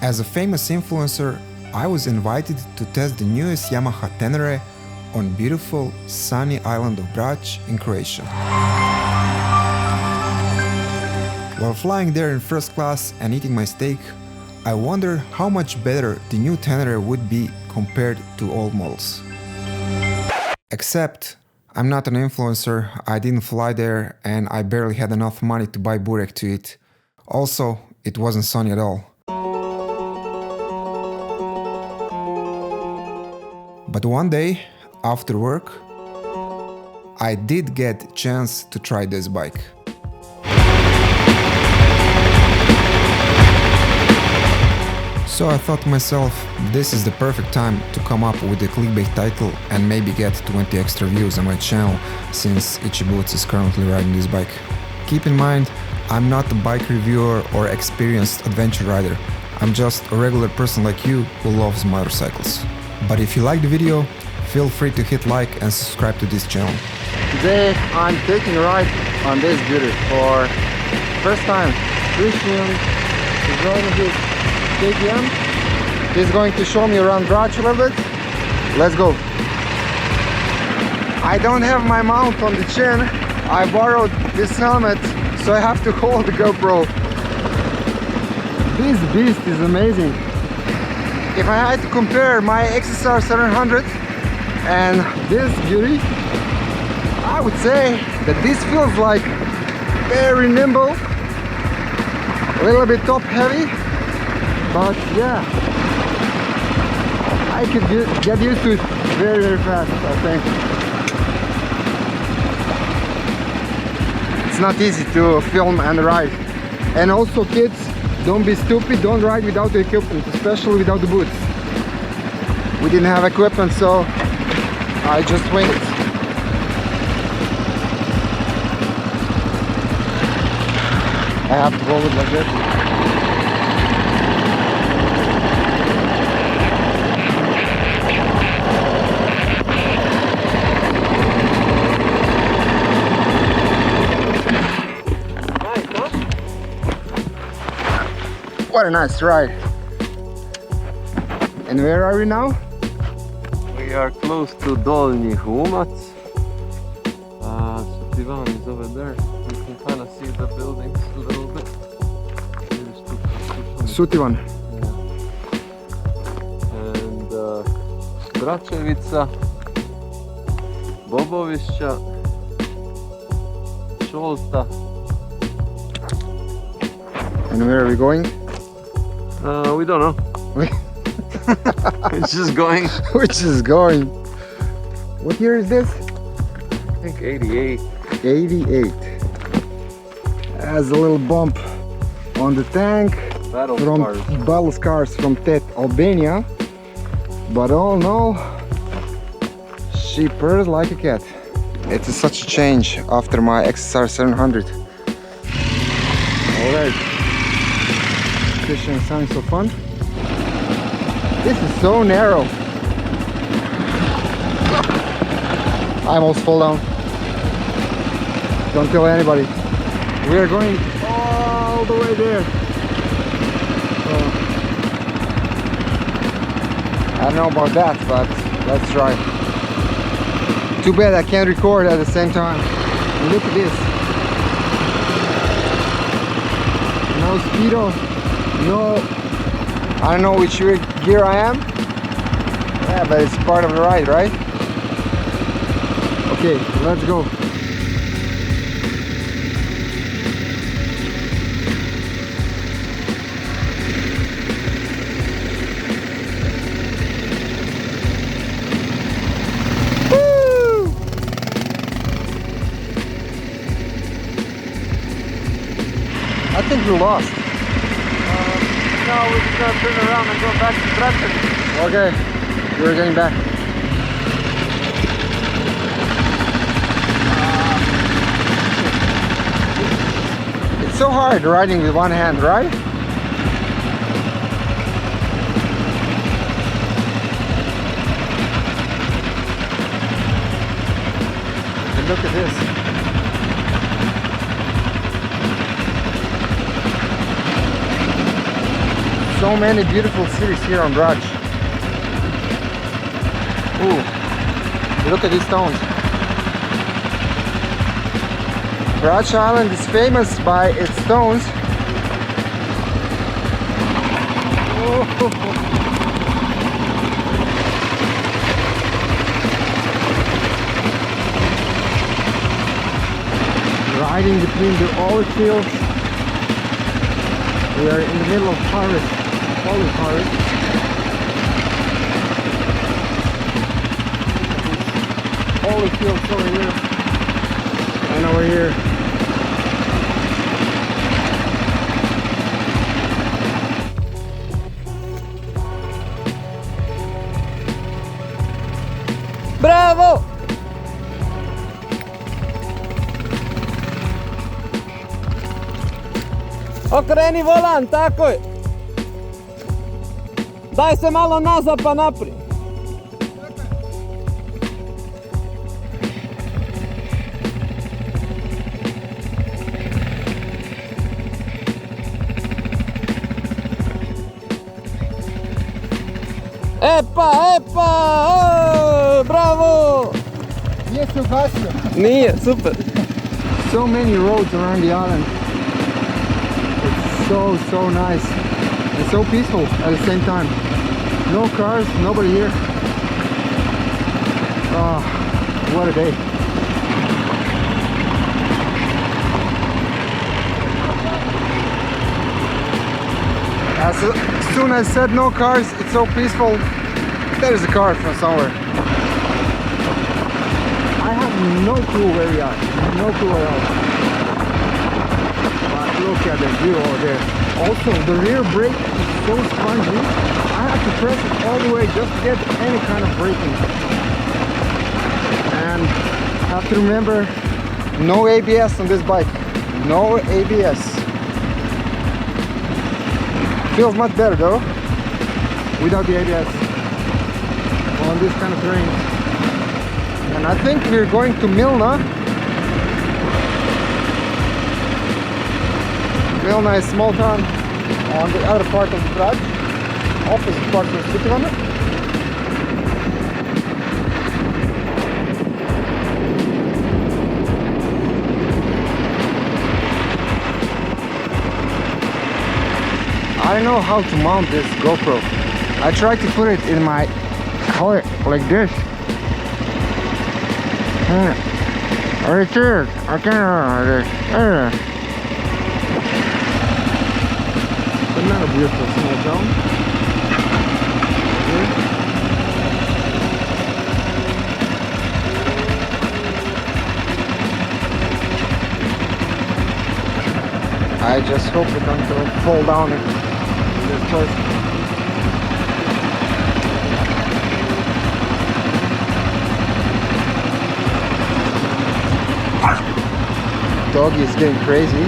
As a famous influencer, I was invited to test the newest Yamaha Ténéré on beautiful sunny island of Brač in Croatia. While flying there in first class and eating my steak, I wondered how much better the new Ténéré would be compared to old models. Except, I'm not an influencer, I didn't fly there and I barely had enough money to buy burek to eat. Also, it wasn't sunny at all. But one day, after work, I did get a chance to try this bike. So I thought to myself, this is the perfect time to come up with a clickbait title and maybe get 20 extra views on my channel, since Itchy Boots is currently riding this bike. Keep in mind, I'm not a bike reviewer or experienced adventure rider. I'm just a regular person like you who loves motorcycles. But if you like the video, feel free to hit like and subscribe to this channel. Today I'm taking a ride on this beauty for first time. Christian is riding his KTM. He's going to show me around Brač a little bit. Let's go. I don't have my mount on the chin. I borrowed this helmet, so I have to hold the GoPro. This beast is amazing. If I had to compare my XSR700 and this beauty, I would say that this feels like very nimble, a little bit top heavy, but yeah, I could get used to it very fast, I think. It's not easy to film and ride. And also kids, don't be stupid, don't ride without the equipment, especially without the boots. We didn't have equipment, so I just winged it. I have to hold it like this. What a nice ride. And where are we now? We are close to Dolnji Humac. Divan is over there. You can kind of see the buildings a little bit. Sutivan. Yeah. And Bračevica, Bobovišća, Šolta. And where are we going? We don't know. It's just going. Which is going. What year is this? I think 88. 88. Has a little bump on the tank. Battle scars from Tet, Albania. But all in all, she purrs like a cat. It's such a change after my XSR700. Alright. Christian is having so fun. This is so narrow. I almost fall down. Don't tell anybody. We are going all the way there. I don't know about that, but let's try. Too bad I can't record at the same time. Look at this. No speedo. No, I don't know which gear I am. Yeah, but it's part of the ride, right? Okay, let's go. Woo! I think we lost. No, we're just gonna turn around and go back to Brač. Okay, we're getting back. It's so hard riding with one hand, right? And look at this. So many beautiful cities here on Brač. Ooh, look at these stones. Brač Island is famous by its stones. Oh. Riding between the olive fields. We are in the middle of harvest, olive harvest. Olive fields over here and over here. Bravo! Okreni volan, tako je. Daj se malo nazad pa naprijed. Epa, o, bravo! Nije se ugasio. Nije, super. So many roads around the island. It's so nice and so peaceful at the same time. No cars, nobody here. Ah, what a day. As soon as I said no cars, it's so peaceful. There's a car from somewhere. I have no clue where we are. No clue at all. But look at the view over there. Also, the rear brake is so spongy. I have to press it all the way just to get any kind of braking. And I have to remember, no ABS on this bike. No ABS. Feels much better though, without the ABS on this kind of terrain. And I think we're going to Milna. Milna is a small town on the other part of the Brač, opposite part of the city limit. I don't know how to mount this GoPro. I tried to put it in my car like this. Right there. I can't this. Another beautiful small town. I just hope we don't fall down in this place. Doggy is getting crazy.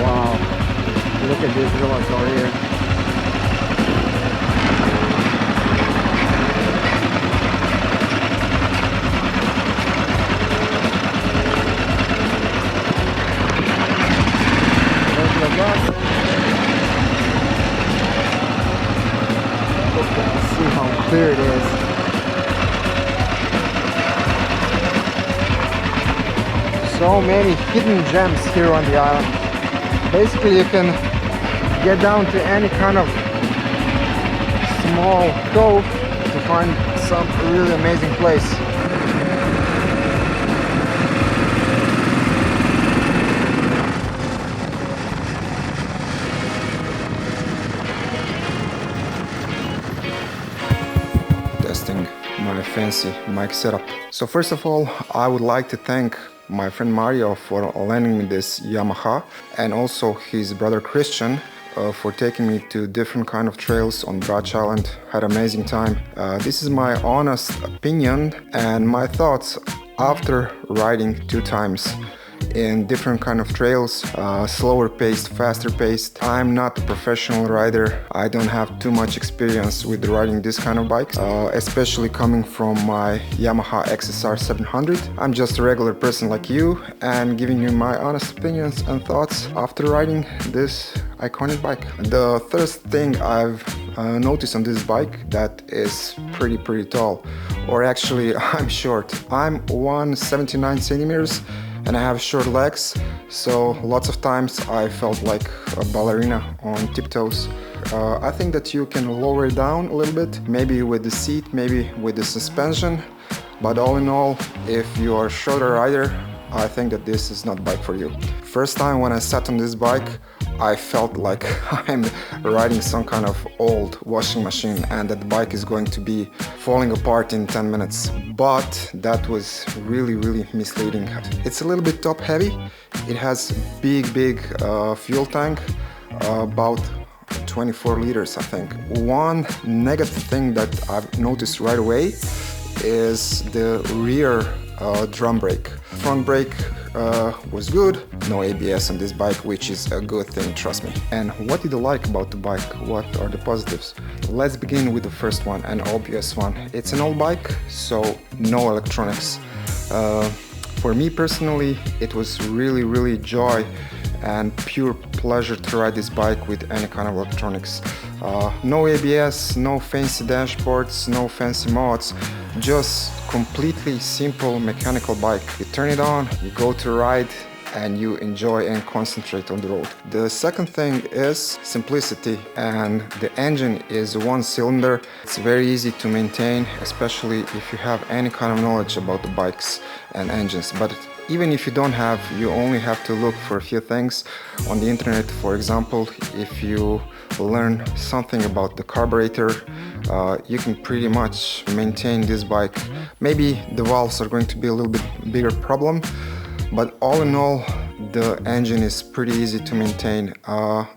Wow, look at these villas over here. See how clear it is. So many hidden gems here on the island. Basically you can get down to any kind of small cove to find some really amazing place. My fancy mic setup. So first of all, I would like to thank my friend Mario for lending me this Yamaha, and also his brother Christian for taking me to different kind of trails on Brač Island. Had an amazing time. This is my honest opinion and my thoughts after riding 2 times. in different kind of trails, slower paced, faster paced. I'm not a professional rider. I don't have too much experience with riding this kind of bikes, especially coming from my Yamaha XSR700. I'm just a regular person like you and giving you my honest opinions and thoughts after riding this iconic bike. The first thing I've noticed on this bike that is pretty tall, or actually I'm short. I'm 179 centimeters and I have short legs, so lots of times I felt like a ballerina on tiptoes. I think that you can lower it down a little bit, maybe with the seat, maybe with the suspension, but all in all, if you are a shorter rider, I think that this is not a bike for you. First time when I sat on this bike, I felt like I'm riding some kind of old washing machine and that the bike is going to be falling apart in 10 minutes. But that was really misleading. It's a little bit top heavy. It has big fuel tank, about 24 liters I think. One negative thing that I've noticed right away is the rear drum brake. Front brake was good, no ABS on this bike, which is a good thing, trust me. And what did I like about the bike? What are the positives? Let's begin with the first one, an obvious one. It's an old bike, so no electronics. For me personally, it was really joy and pure pleasure to ride this bike with any kind of electronics. No ABS, no fancy dashboards, no fancy mods, just completely simple mechanical bike. You turn it on, you go to ride, and you enjoy and concentrate on the road. The second thing is simplicity, and the engine is one cylinder. It's very easy to maintain, especially if you have any kind of knowledge about the bikes and engines. But even if you don't have, you only have to look for a few things on the internet. For example, if you learn something about the carburetor, you can pretty much maintain this bike. Maybe the valves are going to be a little bit bigger problem, but all in all, the engine is pretty easy to maintain.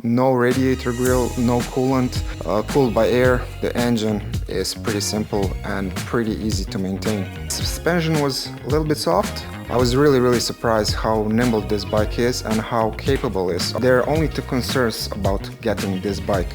No radiator grill, no coolant, cooled by air. The engine is pretty simple and pretty easy to maintain. Suspension was a little bit soft. I was really surprised how nimble this bike is and how capable it is. There are only two concerns about getting this bike.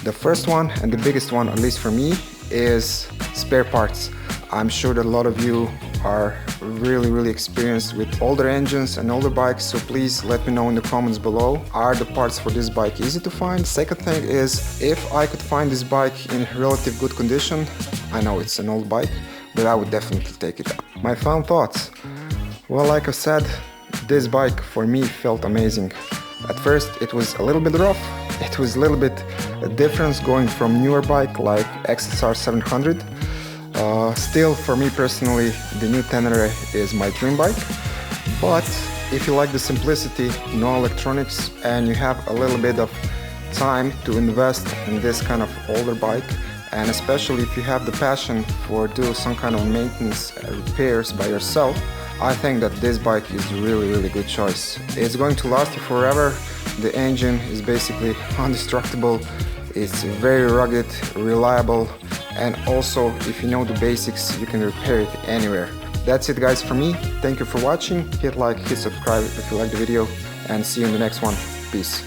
The first one, and the biggest one, at least for me, is spare parts. I'm sure that a lot of you are really experienced with older engines and older bikes, so please let me know in the comments below. Are the parts for this bike easy to find? Second thing is, if I could find this bike in relative good condition, I know it's an old bike, but I would definitely take it. My final thoughts. Well, like I said, this bike for me felt amazing. At first it was a little bit rough, it was a little bit a difference going from newer bike like XSR700. Still, for me personally, the new Ténéré is my dream bike. But if you like the simplicity, no electronics, and you have a little bit of time to invest in this kind of older bike, and especially if you have the passion for do some kind of maintenance repairs by yourself, I think that this bike is really good choice. It's going to last you forever. The engine is basically indestructible. It's very rugged, reliable, and also if you know the basics, you can repair it anywhere. That's it guys from me. Thank you for watching. Hit like, hit subscribe if you like the video, and see you in the next one. Peace.